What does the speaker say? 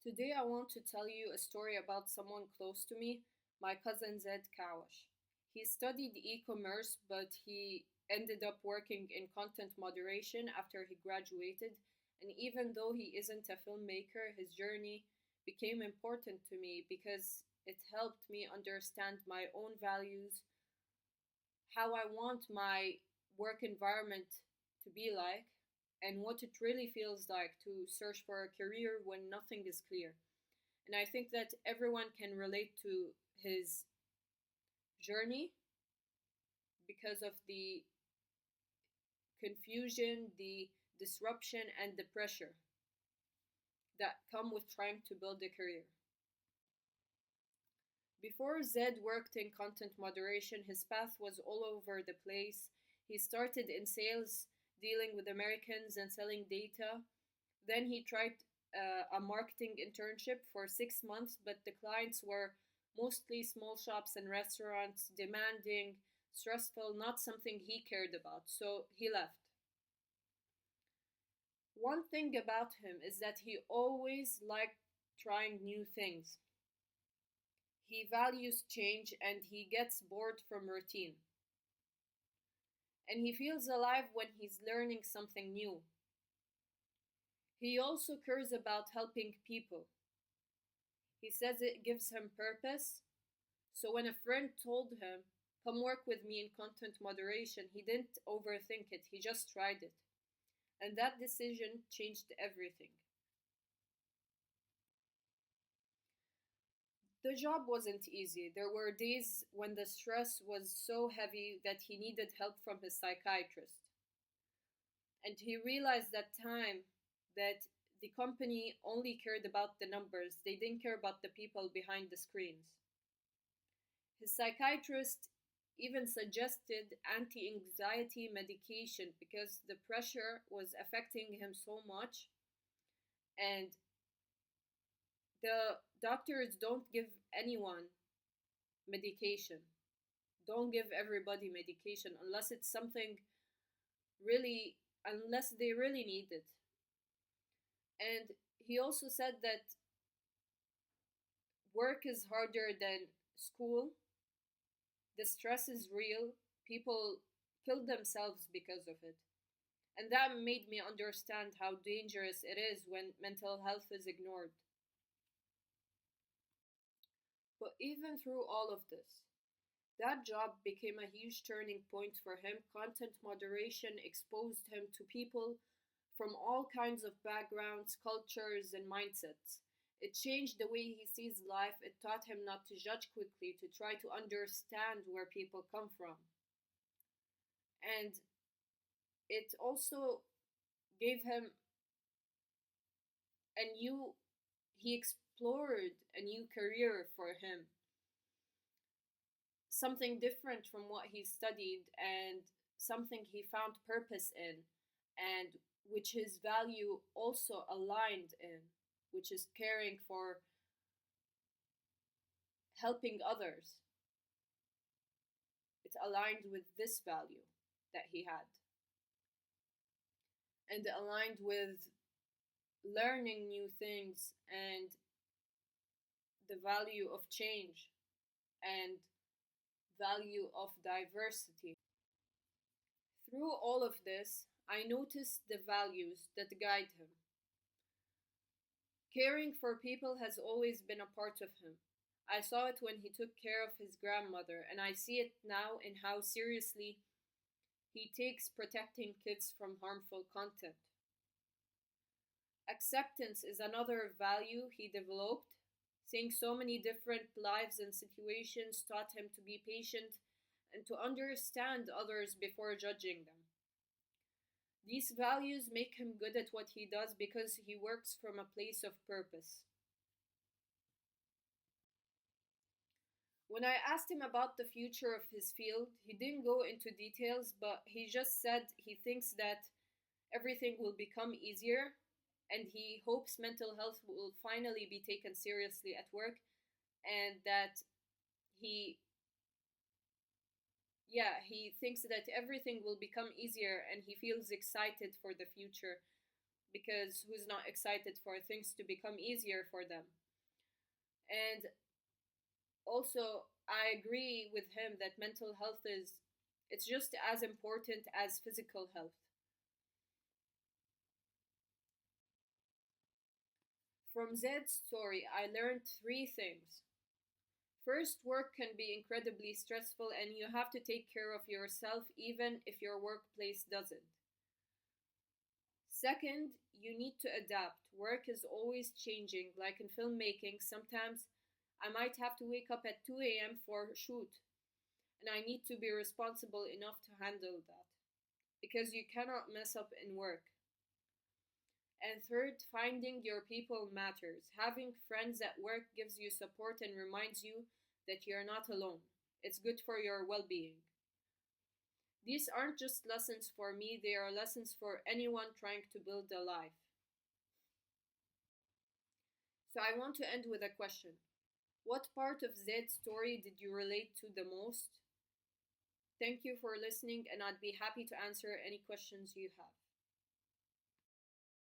Today, I want to tell you a story about someone close to me, my cousin Zed Kawash. He studied e commerce, but he ended up working in content moderation after he graduated. And even though he isn't a filmmaker, his journey became important to me because it helped me understand my own values, how I want my work environment to be like, and what it really feels like to search for a career when nothing is clear. And I think that everyone can relate to his journey because of the confusion, the disruption, and the pressure that come with trying to build a career. Before Zed worked in content moderation, his path was all over the place. He started in sales, dealing with Americans and selling data. Then he tried a marketing internship for 6 months, but the clients were mostly small shops and restaurants, demanding, stressful, not something he cared about. So he left. One thing about him is that he always liked trying new things. He values change and he gets bored from routine. And he feels alive when he's learning something new. He also cares about helping people. He says it gives him purpose. So when a friend told him, "Come work with me in content moderation," he didn't overthink it, he just tried it. And that decision changed everything. The job wasn't easy. There were days when the stress was so heavy that he needed help from his psychiatrist. And he realized that time that the company only cared about the numbers, they didn't care about the people behind the screens. His psychiatrist even suggested anti anxiety medication because the pressure was affecting him so much. And the doctors don't give anyone medication, don't give everybody medication unless it's something really, unless they really need it. And he also said that work is harder than school, the stress is real, people kill themselves because of it. And that made me understand how dangerous it is when mental health is ignored. But even through all of this, that job became a huge turning point for him. Content moderation exposed him to people from all kinds of backgrounds, cultures, and mindsets. It changed the way he sees life. It taught him not to judge quickly, to try to understand where people come from. And it also gave him a new, he explored a new career for him, something different from what he studied and something he found purpose in, and which his value also aligned in, which is caring for helping others. It aligned with this value that he had, and aligned with learning new things and the value of change and value of diversity. Through all of this, I noticed the values that guide him. Caring for people has always been a part of him. I saw it when he took care of his grandmother, and I see it now in how seriously he takes protecting kids from harmful content. Acceptance is another value he developed. Seeing so many different lives and situations taught him to be patient and to understand others before judging them. These values make him good at what he does because he works from a place of purpose. When I asked him about the future of his field, he didn't go into details, but he just said he thinks that everything will become easier and he hopes mental health will finally be taken seriously at work, and that he he thinks that everything will become easier and he feels excited for the future. because who's not excited for things to become easier for them? And also, I agree with him that mental health is it's just as important as physical health. From Zed's story, I learned three things. First, work can be incredibly stressful and you have to take care of yourself even if your workplace doesn't. Second, you need to adapt. Work is always changing, like in filmmaking. Sometimes I might have to wake up at 2 a.m. for a shoot, and I need to be responsible enough to handle that because you cannot mess up in work. And third, finding your people matters. Having friends at work gives you support and reminds you that you're not alone. It's good for your well being. These aren't just lessons for me, they are lessons for anyone trying to build a life. So I want to end with a question. What part of Zed's story did you relate to the most? Thank you for listening, and I'd be happy to answer any questions you have.